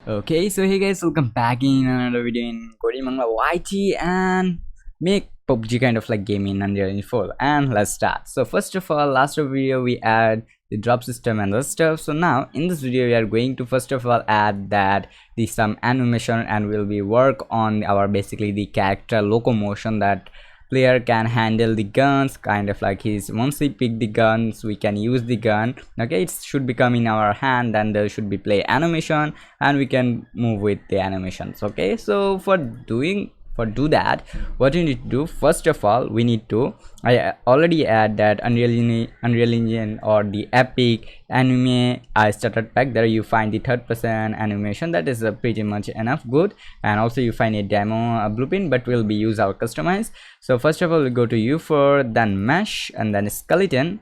Okay, so hey guys, welcome back in another video in coding Bangla YT and make PUBG kind of like game in Unreal 4. And let's start. So first of all, last video we add the drop system and other stuff. So now in this video we are going to first of all add that some animation, and we'll be work on our basically the character locomotion, that player can handle the guns, kind of like his once he pick the guns we can use the gun. Okay, it should become in our hand, and there should be play animation and we can move with the animations. Okay, so for do that, what you need to do, first of all we need to, I already add that Unreal Engine or the Epic Anime starter pack. There you find the third person animation, that is pretty much enough good, and also you find a demo blueprint, but we'll be use our customize. So first of all we go to UE4, then mesh, and then skeleton,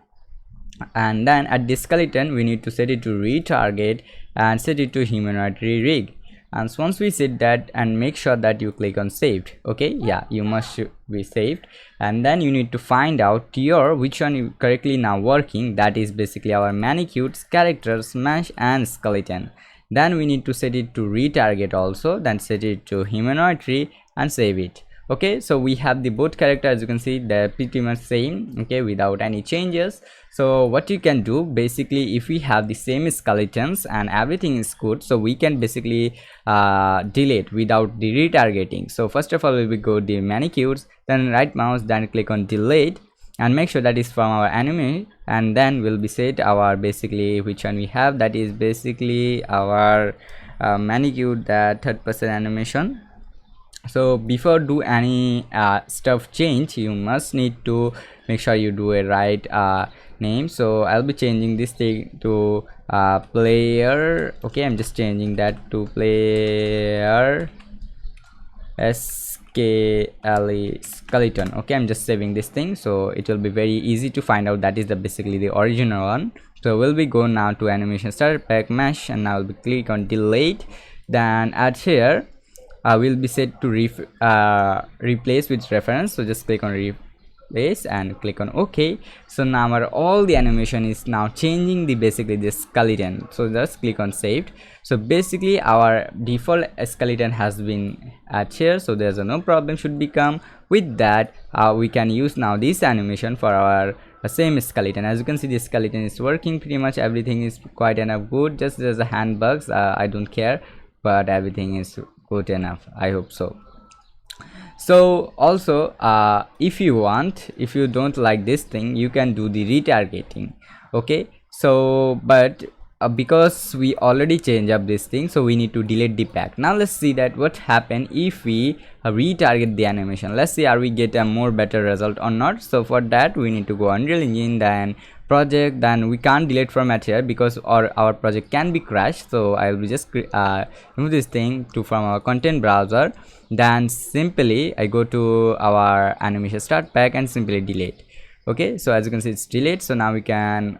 and then at the skeleton we need to set it to retarget and set it to humanoid rig. And so once we set that, and make sure that you click on saved. Okay, yeah, you must be saved, and then you need to find out your which one you correctly now working, that is basically our manicures, characters, mesh and skeleton. Then we need to set it to retarget also, then set it to humanoid tree and save it. Okay, so we have the both character, as you can see they're pretty much same, okay, without any changes. So what you can do, basically if we have the same skeletons and everything is good, so we can basically delete without the retargeting. So first of all we will go the manicures, then right mouse, then click on delete, and make sure that is from our anime, and then we'll be set our basically which one we have, that is basically our manicure, that third person animation. So before do any stuff change, you must need to make sure you do a right name. So I'll be changing this thing to player. Okay, I'm just changing that to player skeleton. Okay, I'm just saving this thing, so it will be very easy to find out that is the basically the original one. So we'll be go now to animation starter pack, mesh, and now we'll be click on delete, then add here. Will be set to replace with reference, so just click on replace and click on OK. So now our all the animation is now changing the basically the skeleton, so just click on saved. So basically our default skeleton has been at here, so there's no problem should become with that. We can use now this animation for our same skeleton. As you can see, the skeleton is working pretty much, everything is quite enough good, just there's a hand bugs, I don't care, but everything is good enough, I hope so. So also if you want, if you don't like this thing, you can do the retargeting. Okay, so but because we already change up this thing, so we need to delete the pack. Now let's see that what happen if we retarget the animation. Let's see are we get a more better result or not. So for that we need to go Unreal Engine, then project, then we can't delete from at here because our project can be crashed. So I will just remove this thing to from our content browser, then simply I go to our animation start pack and simply delete. Okay, so as you can see it's delete. So now we can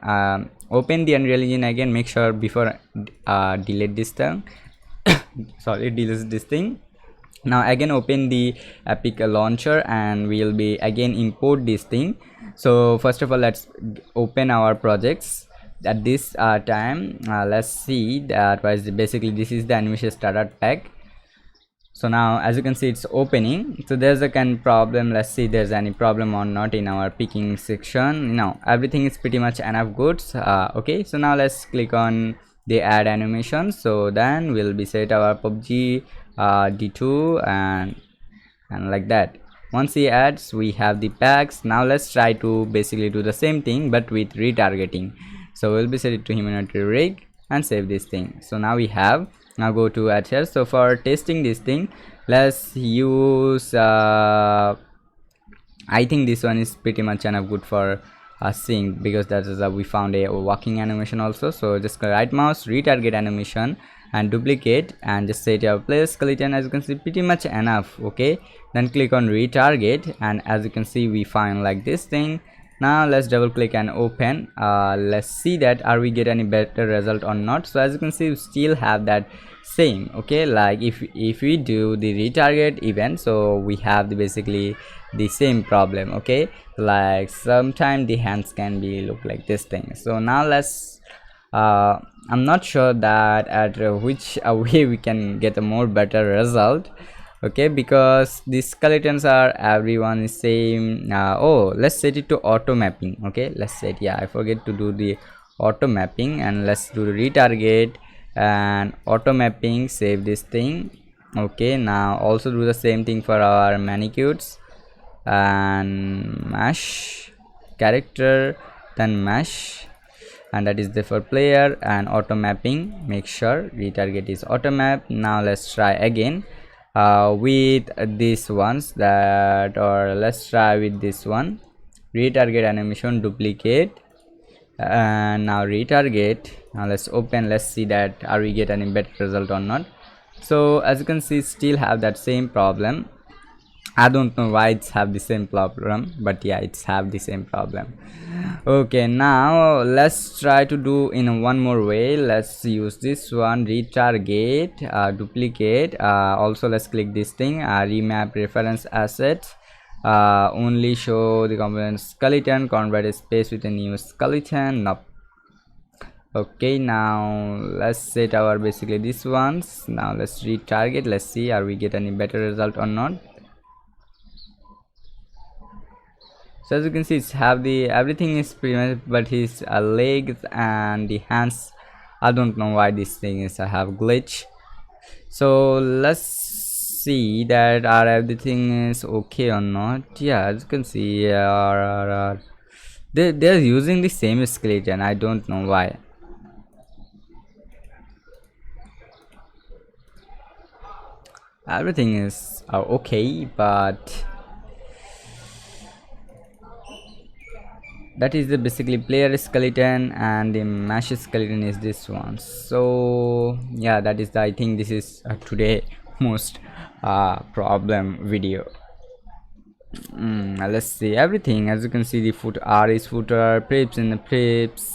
open the Unreal Engine again, make sure before delete this thing sorry, delete this thing. Now again open the Epic launcher and we'll be again import this thing. So first of all let's open our projects at this time. Let's see that was basically this is the animation starter pack. So now as you can see it's opening, so there's a kind of problem. Let's see there's any problem or not in our picking section. Now everything is pretty much enough goods. Okay, so now let's click on the add animation. So then we'll be set our PUBG D2 and like that. Once he adds, we have the packs. Now let's try to basically do the same thing but with retargeting. So we'll be set it to humanoid rig and save this thing. So now we have, now go to add here. So for testing this thing, let's use I think this one is pretty much enough good for seeing, because that is we found a walking animation also. So just right mouse, retarget animation and duplicate and just set your place skeleton. As you can see pretty much enough. Okay, then click on retarget, and as you can see we find like this thing. Now let's double click and open. Let's see that are we get any better result or not. So as you can see we still have that same. Okay, like if we do the retarget event, so we have the basically the same problem. Okay, like sometimes the hands can be look like this thing. So now let's I'm not sure that at which way we can get a more better result. Okay, because the skeletons are everyone is same. Oh, let's set it to auto mapping. Okay, let's set, yeah, I forget to do the auto mapping, and let's do the retarget and auto mapping. Save this thing. Okay, now also do the same thing for our manicures and mesh character, then mesh, and that is the for player and auto mapping. Make sure retarget is auto map. Now let's try again with these ones, that, or let's try with this one, retarget animation duplicate, and now retarget. Now let's open, let's see that are we get any better result or not. So as you can see, still have that same problem. I don't know why it's have the same problem, but yeah, it's have the same problem. Okay, now let's try to do in one more way. Let's use this one, retarget, duplicate. Also let's click this thing, remap reference assets, only show the component skeleton, convert a space with a new skeleton. Nope. Okay, now let's set our basically these ones. Now let's retarget, let's see are we get any better result or not. So as you can see, it's have the everything is pretty much, but his legs and the hands, I don't know why this thing is I have glitch. So let's see that are everything is okay or not. Yeah, as you can see, they're using the same skeleton. I don't know why. Everything is okay, but that is the basically player skeleton, and the mesh skeleton is this one. So yeah, that is the, I think this is today most problem video. Let's see everything. As you can see, the foot R is footer, preps in the preps,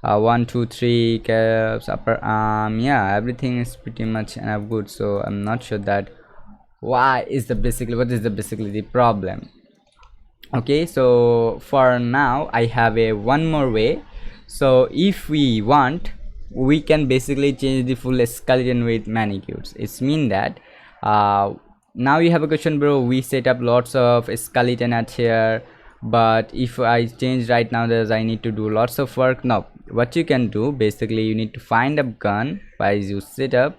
1 2 3 caps, upper arm, yeah, everything is pretty much enough good. So I'm not sure that why is the basically what is the basically the problem. Okay, so for now I have a one more way. So if we want, we can basically change the full skeleton with manicures. It's mean that now you have a question, bro, we set up lots of skeleton at here, but if I change right now, there's I need to do lots of work. Now what you can do, basically you need to find a gun by you setup.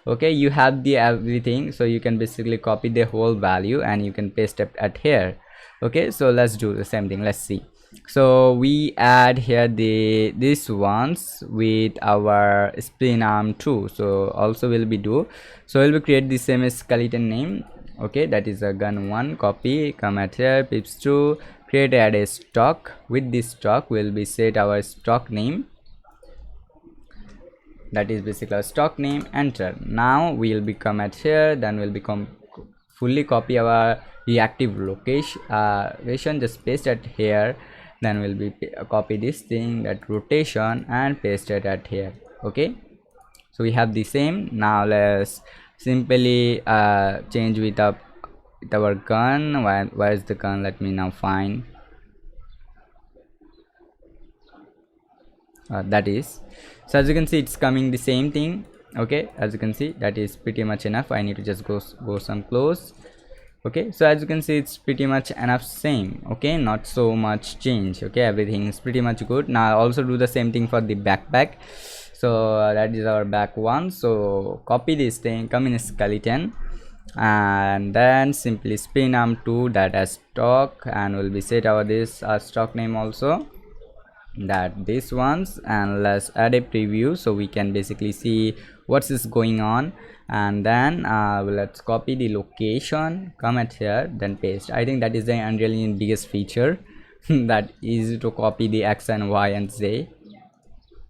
Okay, you have the everything, so you can basically copy the whole value and you can paste it at here. Okay, so let's do the same thing. Let's see. So we add here the this ones with our spin arm too. So also will be do, so we'll be create the same skeleton name. Okay, that is a gun one, copy, come at here, pips 2, create, add a stock. With this stock will be set our stock name, that is basically our stock name, enter. Now we'll become at here, then we'll become fully copy our reactive location, just paste it here, then we'll be copy this thing, that rotation, and paste it at here. Okay, so we have the same. Now let's simply change with our gun. Where is the gun? Let me now find. That is, so as you can see, it's coming the same thing. Okay, as you can see, that is pretty much enough. I need to just go some close. Okay, so as you can see, it's pretty much enough same. Okay, not so much change. Okay, everything is pretty much good. Now I also do the same thing for the backpack. So that is our back one. So copy this thing, come in a skeleton, and then simply spin arm 2, that as stock, and we'll be set our this stock name also, that this ones, and let's add a preview so we can basically see what's is going on. And then let's copy the location, come at here, then paste. I think that is the Unreal Engine biggest feature that easy to copy the X and Y and Z.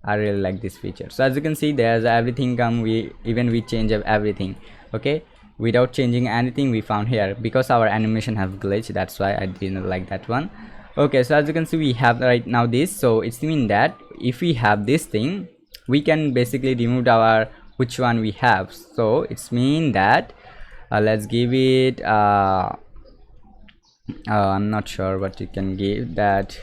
I really like this feature. So as you can see, there's everything come, we change everything. Okay, without changing anything we found here, because our animation have glitch, that's why I didn't like that one. Okay, so as you can see, we have right now this, so it's mean that if we have this thing, we can basically remove our which one we have. So it's mean that let's give it I'm not sure what you can give that.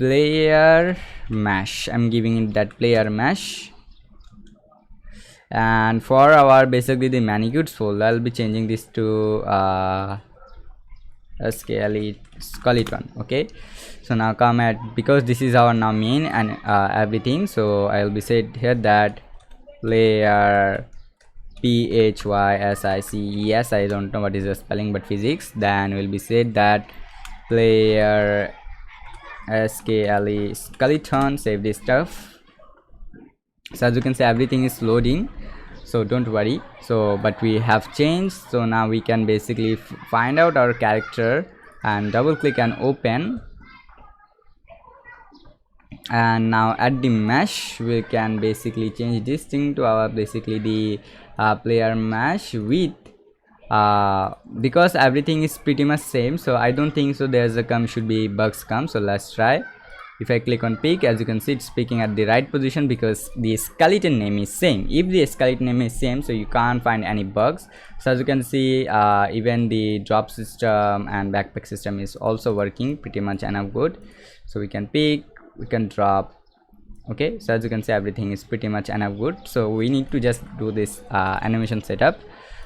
player mesh. I'm giving it that player mesh. And for our basically the manicures folder, I'll be changing this to skeleton. Okay, so now come at, because this is our now main and everything, so I'll be said here that player PHYSICES, I don't know what is the spelling, but physics. Then will be said that player skeleton. Save this stuff. So as you can see, everything is loading, so don't worry. So but we have changed, so now we can basically find out our character and double click and open. And now at the mesh, we can basically change this thing to our basically the player mesh with because everything is pretty much same, so I don't think so there's a should be bugs come. So let's try. If I click on pick, as you can see, it's picking at the right position because the skeleton name is same. If the skeleton name is same, so you can't find any bugs. So as you can see, even the drop system and backpack system is also working pretty much enough good. So we can pick, we can drop. Okay, so as you can see, everything is pretty much enough good. So we need to just do this animation setup.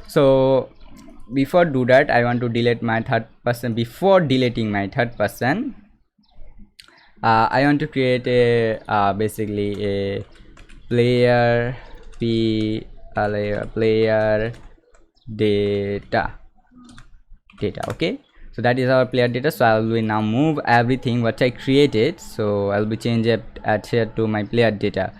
So before do that, I want to delete my third person. Before deleting my third person, I want to create a basically a player player data. Okay, so that is our player data. So I will now move everything what I created. So I'll be change it at here to my player data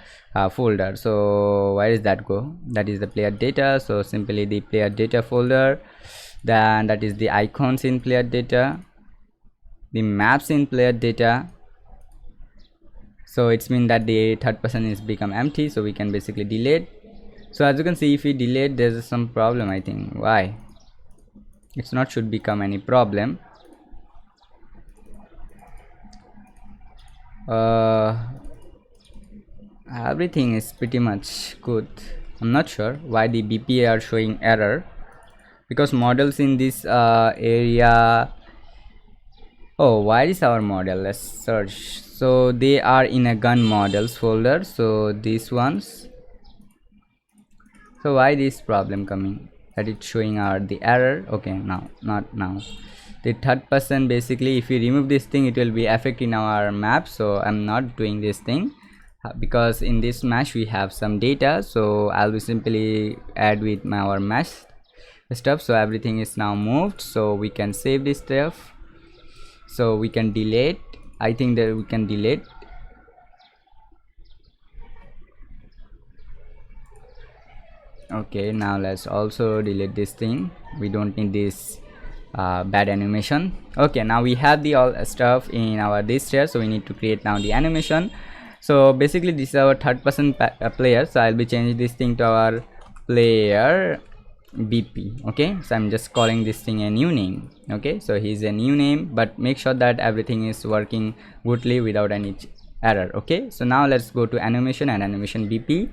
folder. So where is that go? That is the player data. So simply the player data folder. Then that is the icons in player data, the maps in player data. So it's mean that the third person is become empty, so we can basically delete. So as you can see, if we delete, there's some problem, I think. Why? It's not should become any problem. Everything is pretty much good. I'm not sure why the BPA are showing error, because models in this area. Oh, where is our model? Let's search. So they are in a gun models folder, so these ones. So why this problem coming, that it's showing our the error? Okay, now not now. The third person, basically if we remove this thing, it will be affecting our map. So I'm not doing this thing because in this mesh we have some data, so I'll be simply add with our mesh stuff. So everything is now moved, so we can save this stuff. So we can delete. I think that we can delete. Okay, now let's also delete this thing. We don't need this bad animation. Okay, now we have the all stuff in our this here, so we need to create now the animation. So basically this is our third person player, so I'll be changing this thing to our player BP. Okay, so I'm just calling this thing a new name. Okay, so he's a new name, but make sure that everything is working goodly without any error. Okay, so now let's go to animation and animation BP.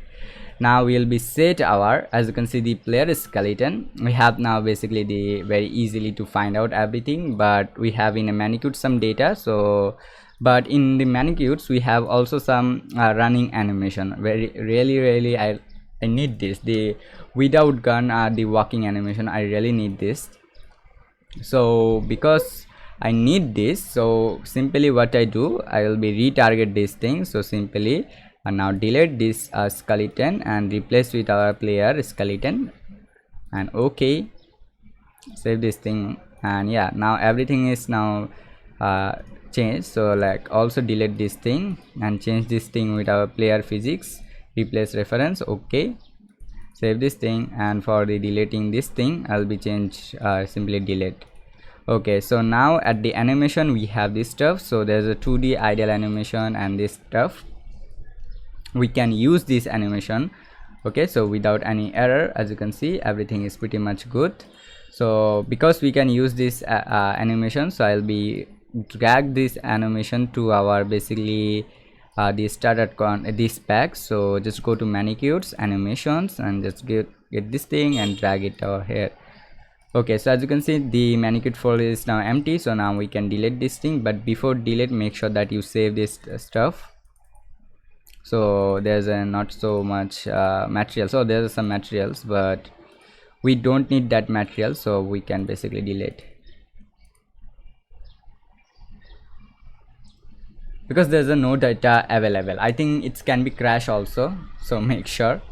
Now we'll be set our, as you can see, the player skeleton. We have now basically the very easily to find out everything, but we have in a manicure some data. So but in the manicures we have also some running animation. Really I need this, the without gun the walking animation. I really need this. So because I need this, so simply what I do, I will be retarget this thing. So simply now delete this skeleton and replace with our player skeleton, and okay, save this thing. And yeah, now everything is now changed. So like also delete this thing and change this thing with our player physics, replace reference. Okay, save this thing, and for the deleting this thing, I'll be change simply delete. Okay, so now at the animation we have this stuff. So there's a 2D ideal animation and this stuff. We can use this animation. Okay, so without any error, as you can see, everything is pretty much good. So because we can use this animation, so I'll be drag this animation to our basically the started this pack. So just go to manicures, animations, and just get this thing and drag it over here. Okay, so as you can see, the manicure folder is now empty, so now we can delete this thing. But before delete, make sure that you save this stuff. So there's not so much material, so there's some materials, but we don't need that material, so we can basically delete, because there's no data available. I think it can be crash also, so make sure.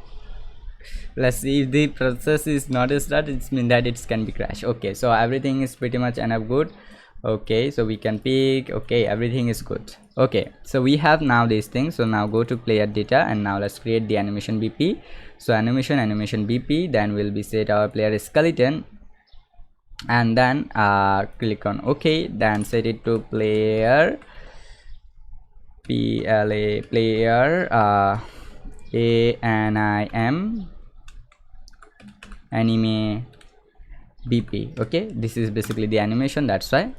Let's see, if the process is not started, it's mean that it can be crash. Okay, so everything is pretty much enough good. Okay, so we can pick. Okay, everything is good. Okay, so we have now these things. So now go to player data, and now let's create the animation BP. So animation BP, then we'll be set our player skeleton, and then click on OK, then set it to player player anime BP. Okay, this is basically the animation, that's why.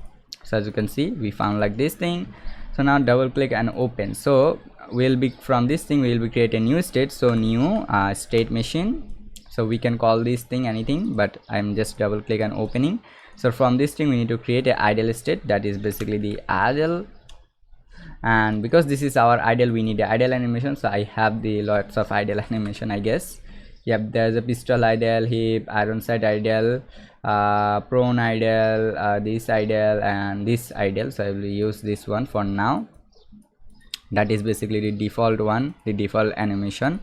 So as you can see, we found like this thing. So now double click and open. So we'll be, from this thing we will be create a new state. So new state machine, so we can call this thing anything, but I'm just double click and opening. So from this thing we need to create a idle state, that is basically the idle. And because this is our idle, we need a idle animation. So I have the lots of idle animation, I guess. Yep, there's a pistol idle, hip, iron sight idle, prone idle, this idle, and this idle. So I will use this one for now. That is basically the default one, the default animation.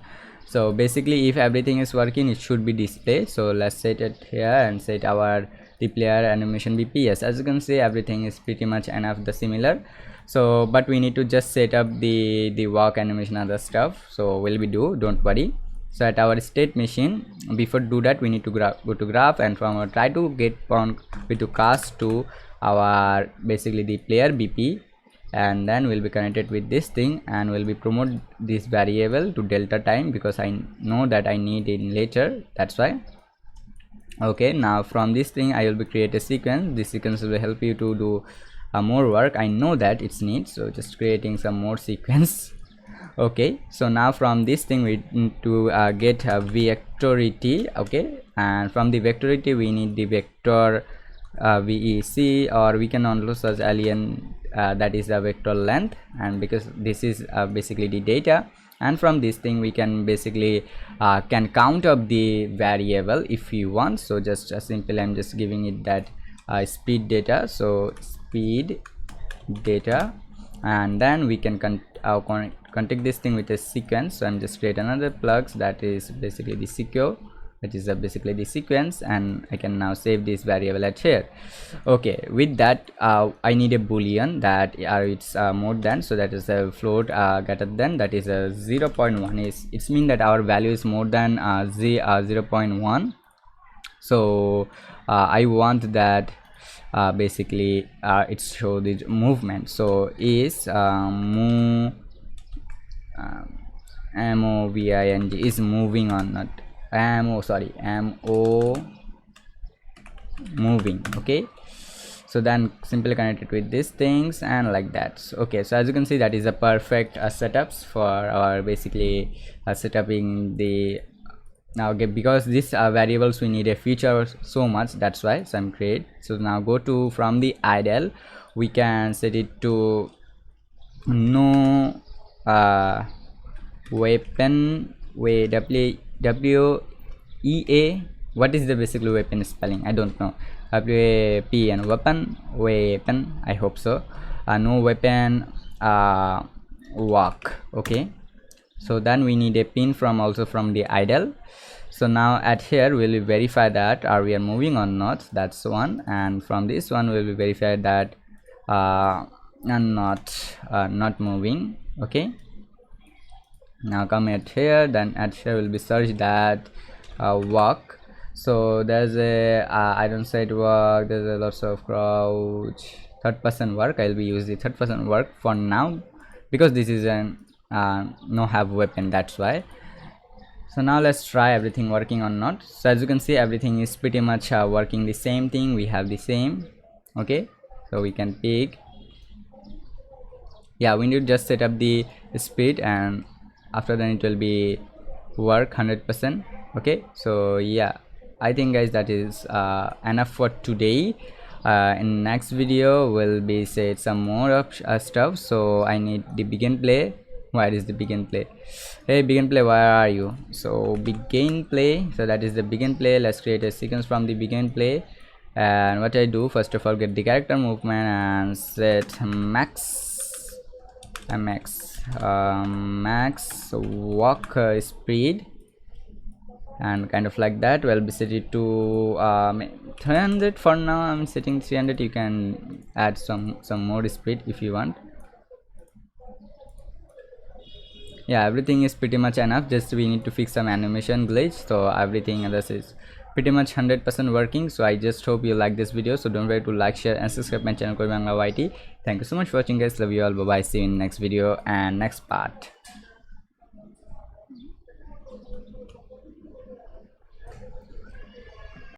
So basically, if everything is working, it should be display. So let's set it here and set our the player animation BP. Yes, as you can see, everything is pretty much enough the similar. So but we need to just set up the walk animation, other stuff. So will we do, don't worry. So at our state machine, before do that, we need to go to graph, and from our try to get on we to cast to our basically the player BP, and then we'll be connected with this thing, and we'll be promote this variable to delta time, because I know that I need it later, that's why. Okay, now from this thing I will be create a sequence. This sequence will help you to do more work. I know that it's needs, so just creating some more sequence. Okay, so now from this thing we need to get a vectority. Okay, and from the vectority we need the vector VEC, or we can also search alien, that is the vector length, and because this is basically the data. And from this thing we can basically can count up the variable if you want. So just simple, I'm just giving it that speed data. So speed data, and then we can contact this thing with a sequence. So I'm just create another plugs, that is basically the secure, that is basically the sequence, and I can now save this variable at here. Okay, with that I need a boolean that it's more than, so that is a float greater than, that is a 0.1 is it's mean that our value is more than 0.1. so I want that basically it show the movement. So is moving is moving or not, mo moving. Okay, so then simply connect it with these things, and like that. Okay, so as you can see, that is a perfect setups for our basically setuping the now. Okay, because these variables we need a feature so much, that's why. So I'm create. So now go to from the idle, we can set it to no weapon WEA. What is the basically weapon spelling? I don't know. WAPN weapon, I hope so. No weapon walk. Okay, so then we need a pin from also from the idle. So now at here we'll verify that are we are moving or not, that's one. And from this one we'll verify that not moving. Okay, now come at here, then at here will be search that walk. So there's a iron side work, there's a lots of crouch, third person work. I'll be use the third person work for now, because this is an no have weapon, that's why. So now let's try everything working or not. So as you can see, everything is pretty much working the same thing, we have the same. Okay, so we can pick, yeah, we need to just set up the speed, and after that it will be work 100%. Okay, so yeah, I think guys that is enough for today. In next video we'll be said some more of stuff. So I need the begin play. Where is the begin play? Hey begin play, where are you? So begin play, so that is the begin play. Let's create a sequence from the begin play. And what I do, first of all, get the character movement and set max walk speed, and kind of like that. We'll be set it to 300 for now. I'm setting 300. You can add some more speed if you want. Yeah, everything is pretty much enough. Just we need to fix some animation glitch, so everything else is pretty much 100% working. So I just hope you like this video. So don't forget to like, share and subscribe my channel Bangla YT. Thank you so much for watching guys. Love you all. Bye bye. See you in next video and next part.